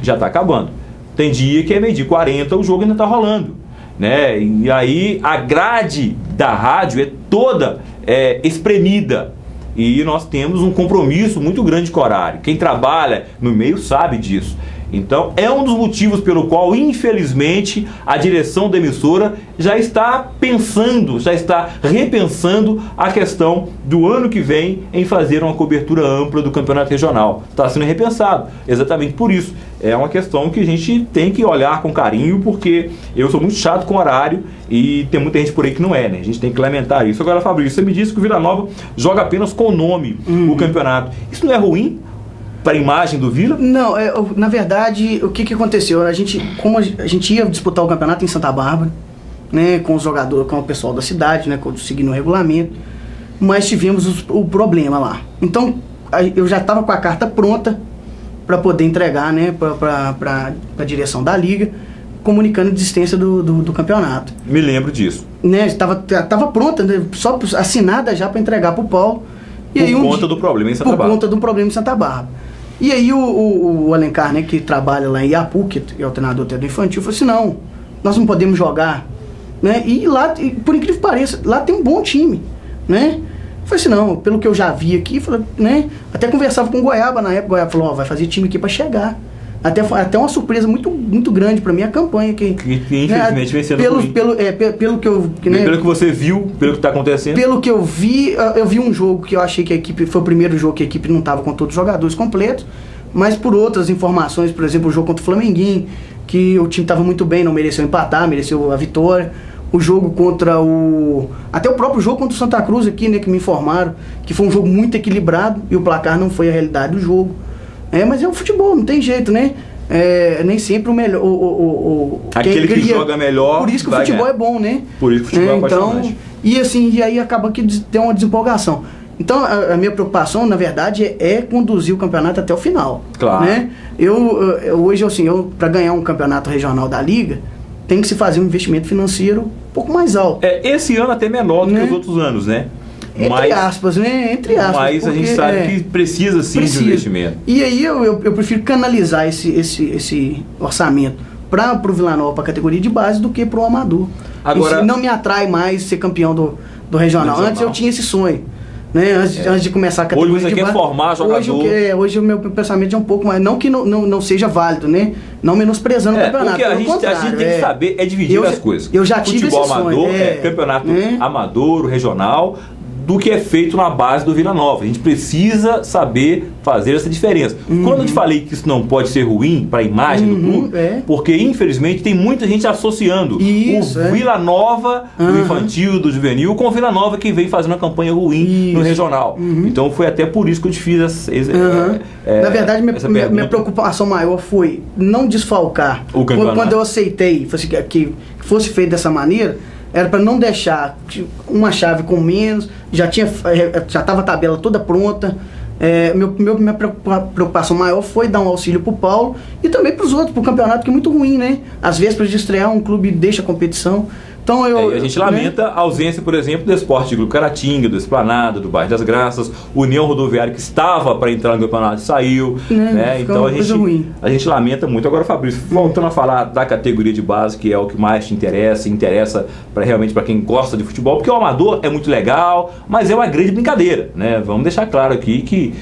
Já está acabando. Tem dia que é meio-dia 40, o jogo ainda está rolando. Né? E aí a grade da rádio é toda espremida. E nós temos um compromisso muito grande com o horário. Quem trabalha no meio sabe disso. Então, é um dos motivos pelo qual, infelizmente, a direção da emissora já está pensando, já está repensando a questão do ano que vem em fazer uma cobertura ampla do campeonato regional. Está sendo repensado, exatamente por isso. É uma questão que a gente tem que olhar com carinho, porque eu sou muito chato com horário e tem muita gente por aí que não é, né? A gente tem que lamentar isso. Agora, Fabrício, você me disse que o Vila Nova joga apenas com o nome o campeonato. Isso não é ruim para a imagem do Vila? Não, na verdade, o que aconteceu? Como a gente ia disputar o campeonato em Santa Bárbara, né, com os jogadores, com o pessoal da cidade, né, seguindo o regulamento, mas tivemos o problema lá. Então, eu já estava com a carta pronta para poder entregar, né, para a direção da liga, comunicando a desistência do campeonato. Me lembro disso. Né, estava pronta, né, só assinada já para entregar para o Paulo. Por conta do problema em Santa Bárbara. Por conta do problema em Santa Bárbara. E aí o Alencar, né, que trabalha lá em Iapu, que é o treinador até do infantil, falou assim, não, nós não podemos jogar, né? E lá, por incrível que pareça, lá tem um bom time, né? Eu falei assim, não, pelo que eu já vi aqui, né? Até conversava com o Goiaba na época, o Goiaba falou, vai fazer time aqui para chegar. Até uma surpresa muito, muito grande para mim a campanha que infelizmente vem sendo ruim. Pelo que eu, né, pelo que você viu, pelo que está acontecendo. Pelo que eu vi um jogo que eu achei que a equipe foi o primeiro jogo que a equipe não estava com todos os jogadores completos, mas por outras informações, por exemplo, o jogo contra o Flamenguinho, que o time estava muito bem, não mereceu empatar, mereceu a vitória. O jogo até o próprio jogo contra o Santa Cruz aqui, né, que me informaram que foi um jogo muito equilibrado e o placar não foi a realidade do jogo. Mas é o futebol, não tem jeito, né? Nem sempre o melhor. Aquele que joga melhor. Por isso que o futebol ganhar. É bom, né? Por isso que o futebol é apaixonante. E aí acaba que tem uma desempolgação. Então a minha preocupação, na verdade, é conduzir o campeonato até o final. Claro. Né? Hoje, assim, para ganhar um campeonato regional da Liga, tem que se fazer um investimento financeiro um pouco mais alto. Esse ano até menor do que os outros anos, né? Entre aspas, né? Entre aspas. Mas porque, a gente sabe que precisa sim de um investimento. E aí eu prefiro canalizar esse orçamento para o Vila Nova, para a categoria de base, do que para o amador. Agora, não me atrai mais ser campeão do regional. Antes eu tinha esse sonho. Né? Antes de começar a categoria hoje você quer formar jogador. Hoje o meu pensamento é um pouco mais. Não que não seja válido, né? Não menosprezando o campeonato. Porque a gente tem que saber dividir as coisas. Eu já tive futebol esse sonho. Amador, campeonato amador, regional, do que é feito na base do Vila Nova. A gente precisa saber fazer essa diferença. Quando eu te falei que isso não pode ser ruim para a imagem do clube, porque infelizmente tem muita gente associando o Vila Nova do infantil, do juvenil, com o Vila Nova que vem fazendo uma campanha ruim no regional. Então foi até por isso que eu te fiz na verdade, minha preocupação maior foi não desfalcar. Quando eu aceitei que fosse feito dessa maneira, era para não deixar uma chave com menos, já estava a tabela toda pronta. Minha preocupação maior foi dar um auxílio para o Paulo e também para os outros, para o campeonato, que é muito ruim, né? Às vezes, para estrear, um clube deixa a competição. Então, a gente lamenta a ausência, por exemplo, do Esporte Clube Caratinga, do Esplanada, do Bairro das Graças, União Rodoviária, que estava para entrar no campeonato e saiu. Né? Então a gente lamenta muito. Agora, Fabrício, voltando a falar da categoria de base, que é o que mais te interessa realmente para quem gosta de futebol, porque o amador é muito legal, mas é uma grande brincadeira. Né? Vamos deixar claro aqui que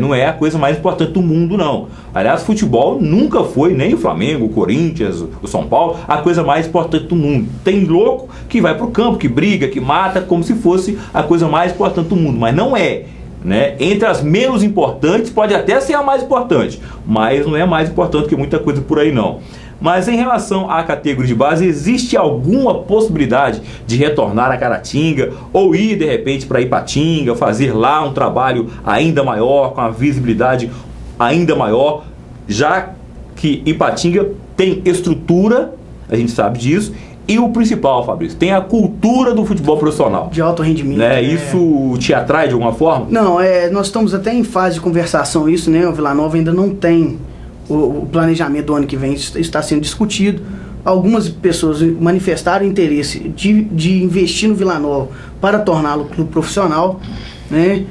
não é a coisa mais importante do mundo, não. Aliás, futebol nunca foi, nem o Flamengo, o Corinthians, o São Paulo, a coisa mais importante do mundo. Tem louco que vai pro campo, que briga, que mata, como se fosse a coisa mais importante do mundo, mas não é. Né? Entre as menos importantes, pode até ser a mais importante, mas não é mais importante que muita coisa por aí, não. Mas em relação à categoria de base, existe alguma possibilidade de retornar a Caratinga ou ir de repente para Ipatinga, fazer lá um trabalho ainda maior, com a visibilidade ainda maior, já que Ipatinga tem estrutura, a gente sabe disso, e o principal, Fabrício, tem a cultura do futebol profissional. De alto rendimento. Né? Isso te atrai de alguma forma? Não, nós estamos até em fase de conversação isso, né? O Vila Nova ainda não tem o planejamento do ano que vem, isso está sendo discutido. Algumas pessoas manifestaram interesse de investir no Vila Nova para torná-lo clube profissional, né?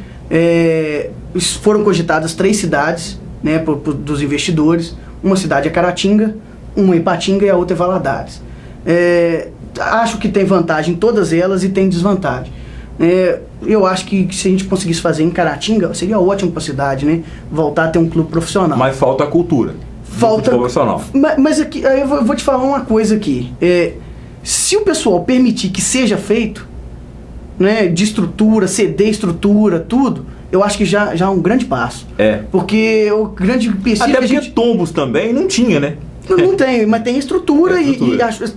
Foram cogitadas 3 cidades, né, dos investidores. Uma cidade é Caratinga, uma Ipatinga e a outra é Valadares. Acho que tem vantagem em todas elas e tem desvantagem. Eu acho que se a gente conseguisse fazer em Caratinga, seria ótimo para a cidade, né? Voltar a ter um clube profissional. Mas falta a cultura. Falta profissional. Mas aqui, eu vou te falar uma coisa aqui. Se o pessoal permitir que seja feito, né, de estrutura, ceder estrutura, tudo, eu acho que já é um grande passo. Porque o grande empecilho... Até porque Tombos também não tinha, né? Não tem, mas tem estrutura, e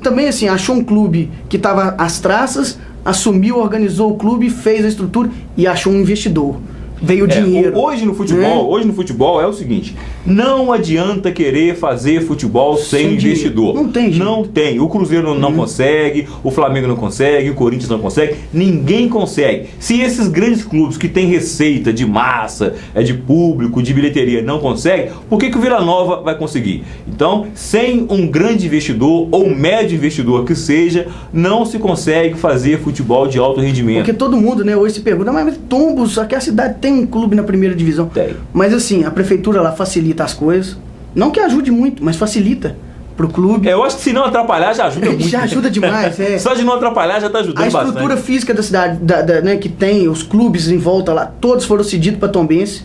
também assim, achou um clube que estava às traças, assumiu, organizou o clube, fez a estrutura e achou um investidor. Veio dinheiro. Hoje no futebol é o seguinte: não adianta querer fazer futebol sem investidor. Não tem jeito. Não tem. O Cruzeiro não consegue, o Flamengo não consegue, o Corinthians não consegue, ninguém consegue. Se esses grandes clubes que têm receita de massa, de público, de bilheteria não conseguem, por que o Vila Nova vai conseguir? Então, sem um grande investidor ou médio investidor que seja, não se consegue fazer futebol de alto rendimento. Porque todo mundo, né, hoje se pergunta, mas Tombos, aqui a cidade tem um clube na primeira divisão. Tem. Mas assim, a prefeitura lá facilita as coisas. Não que ajude muito, mas facilita pro clube. Eu acho que se não atrapalhar já ajuda muito. Já ajuda demais. Só de não atrapalhar já tá ajudando bastante. A estrutura física da cidade, né, que tem os clubes em volta lá, todos foram cedidos para Tombense.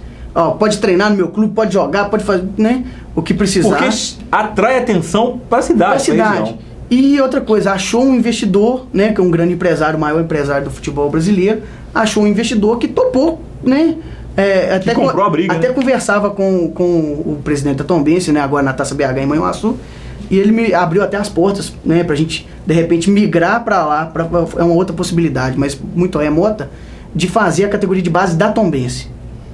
Pode treinar no meu clube, pode jogar, pode fazer, né, o que precisar. Porque atrai atenção para a cidade. Pra cidade. E outra coisa, achou um investidor, né, que é um grande empresário, o maior empresário do futebol brasileiro, achou um investidor que topou, né? Que comprou a briga, até né? Conversava com o presidente da Tombense, né, agora na Taça BH em Manhuaçu, e ele me abriu até as portas, né, pra gente de repente migrar para lá, é uma outra possibilidade, mas muito remota, de fazer a categoria de base da Tombense.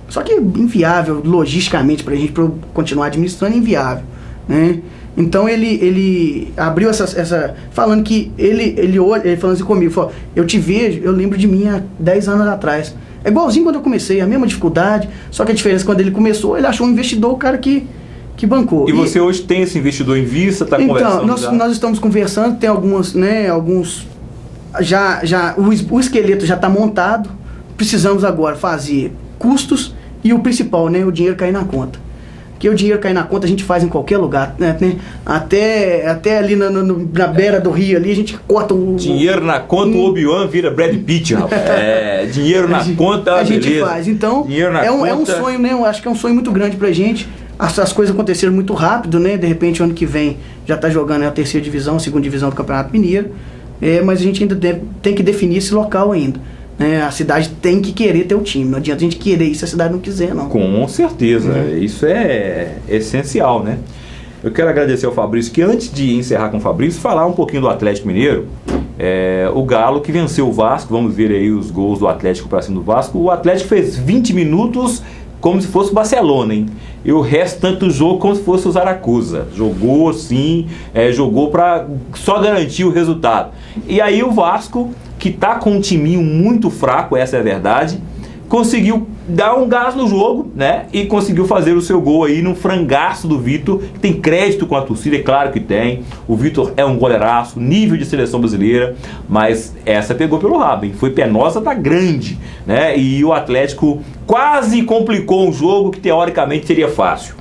Só que inviável, logisticamente, pra gente continuar administrando, inviável, né? Então ele abriu essa falando que ele falando assim comigo, falou, eu te vejo, eu lembro de mim há 10 anos atrás. É igualzinho quando eu comecei, a mesma dificuldade, só que a diferença quando ele começou, ele achou um investidor, o cara que bancou. E você hoje tem esse investidor em vista, está conversando? Então, nós estamos conversando, tem alguns, né, o esqueleto já está montado, precisamos agora fazer custos e o principal, né, o dinheiro cair na conta. Porque o dinheiro cair na conta a gente faz em qualquer lugar, né? Até ali na beira do rio ali a gente corta o... Dinheiro na conta, o Obi-Wan vira Brad Pitt, rapaz. Dinheiro na conta, a gente faz. Então, é um sonho, né? Eu acho que é um sonho muito grande pra gente. As coisas aconteceram muito rápido, né? De repente, o ano que vem já tá jogando a terceira divisão, a segunda divisão do Campeonato Mineiro. Mas a gente ainda tem que definir esse local ainda. A cidade tem que querer ter o time. Não adianta a gente querer isso se a cidade não quiser, não. Com certeza. Isso é essencial, né? Eu quero agradecer ao Fabrício, que antes de encerrar com o Fabrício, falar um pouquinho do Atlético Mineiro. O Galo que venceu o Vasco. Vamos ver aí os gols do Atlético para cima do Vasco. O Atlético fez 20 minutos como se fosse o Barcelona, hein? E o restante do jogo como se fosse o Zaracuza. Jogou sim, jogou para só garantir o resultado. E aí o Vasco, que tá com um timinho muito fraco, essa é a verdade, conseguiu dar um gás no jogo, né? E conseguiu fazer o seu gol aí num frangaço do Vitor, que tem crédito com a torcida, é claro que tem. O Vitor é um goleiraço, nível de seleção brasileira, mas essa pegou pelo rabo, hein? Foi penosa da grande, né? E o Atlético quase complicou um jogo que teoricamente seria fácil.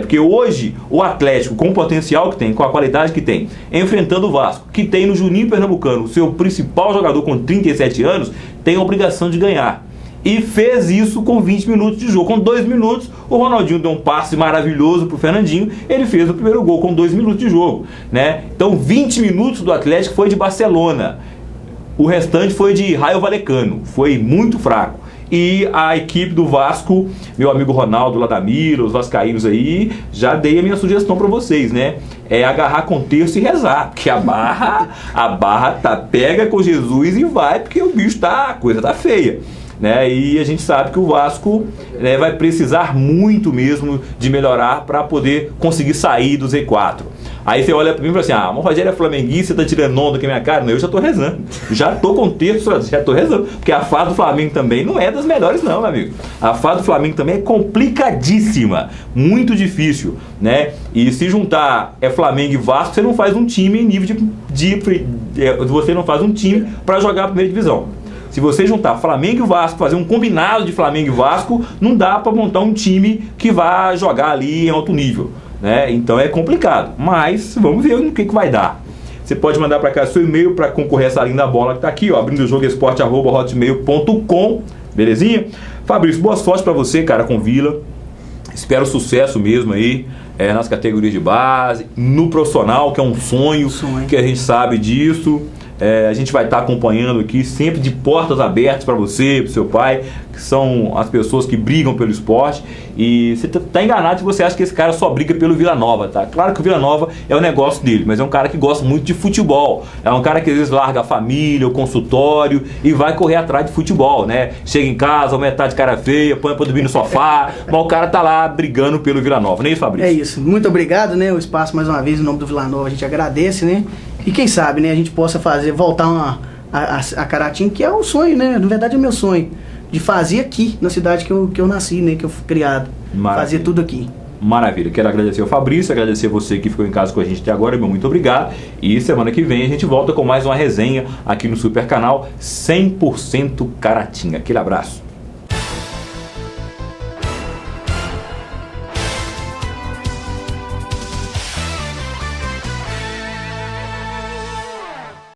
Porque hoje o Atlético, com o potencial que tem, com a qualidade que tem, enfrentando o Vasco, que tem no Juninho Pernambucano o seu principal jogador com 37 anos, tem a obrigação de ganhar. E fez isso com 20 minutos de jogo. Com 2 minutos, o Ronaldinho deu um passe maravilhoso pro Fernandinho, ele fez o primeiro gol com 2 minutos de jogo, né? Então 20 minutos do Atlético foi de Barcelona, o restante foi de Raio Vallecano, foi muito fraco. E a equipe do Vasco, meu amigo Ronaldo Ladamiro, os vascaínos aí, já dei a minha sugestão para vocês, né? é agarrar com terço e rezar, porque a barra pega com Jesus e vai, porque o bicho a coisa tá feia. Né? E a gente sabe que o Vasco, né, vai precisar muito mesmo de melhorar para poder conseguir sair do Z4. Aí você olha para mim e fala assim, o Rogério é flamenguista, você tá tirando onda com a minha cara? Não, eu já tô rezando, já tô com texto, já tô rezando, porque a fase do Flamengo também não é das melhores não, meu amigo. A fase do Flamengo também é complicadíssima, muito difícil, né? E se juntar Flamengo e Vasco, você não faz um time em nível você não faz um time para jogar a primeira divisão. Se você juntar Flamengo e Vasco, fazer um combinado de Flamengo e Vasco, não dá para montar um time que vá jogar ali em alto nível, né? Então é complicado, mas vamos ver o que vai dar. Você pode mandar para cá seu e-mail para concorrer a essa linda bola que tá aqui, ó, abrindo o jogo esporte@hotmail.com, belezinha? Fabrício, boa sorte para você, cara, com Vila. Espero sucesso mesmo aí, nas categorias de base, no profissional, que é um sonho. Que a gente sabe disso. A gente vai estar acompanhando aqui, sempre de portas abertas para você, para o seu pai, que são as pessoas que brigam pelo esporte. E você está enganado se você acha que esse cara só briga pelo Vila Nova, tá? Claro que o Vila Nova é o negócio dele, mas é um cara que gosta muito de futebol. É um cara que às vezes larga a família, o consultório e vai correr atrás de futebol, né? Chega em casa, metade de cara feia, põe para dormir no sofá, mas o cara tá lá brigando pelo Vila Nova, não é isso, Fabrício? É isso. Muito obrigado, né? O espaço mais uma vez, em nome do Vila Nova, a gente agradece, né? E quem sabe, né, a gente possa voltar a Caratinga, que é um sonho, né? Na verdade é meu sonho, de fazer aqui, na cidade que eu nasci, né? Que eu fui criado. Maravilha. Fazer tudo aqui. Maravilha. Quero agradecer ao Fabrício, agradecer você que ficou em casa com a gente até agora, meu muito obrigado. E semana que vem a gente volta com mais uma resenha aqui no Super Canal 100% Caratinga. Aquele abraço.